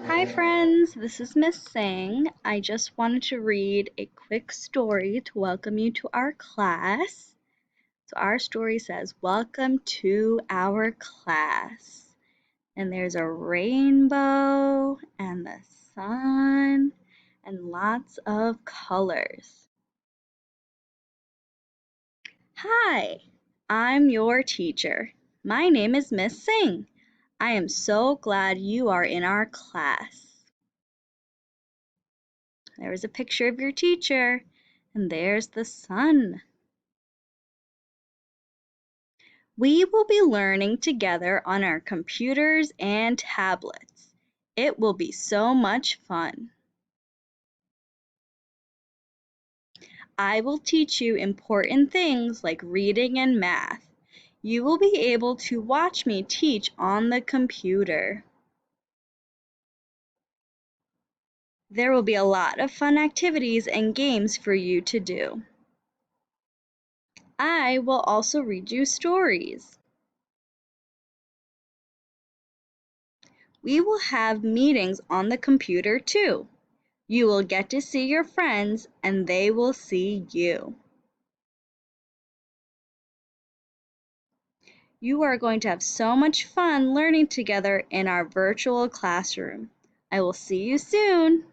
Hi friends, this is Miss Singh. I just wanted to read a quick story to welcome you to our class. So our story says, "Welcome to our class." And there's a rainbow and the sun and lots of colors. Hi, I'm your teacher. My name is Miss Singh. I am so glad you are in our class. There's a picture of your teacher, and there's the sun. We will be learning together on our computers and tablets. It will be so much fun. I will teach you important things like reading and math. You will be able to watch me teach on the computer. There will be a lot of fun activities and games for you to do. I will also read you stories. We will have meetings on the computer too. You will get to see your friends and they will see you. You are going to have so much fun learning together in our virtual classroom. I will see you soon.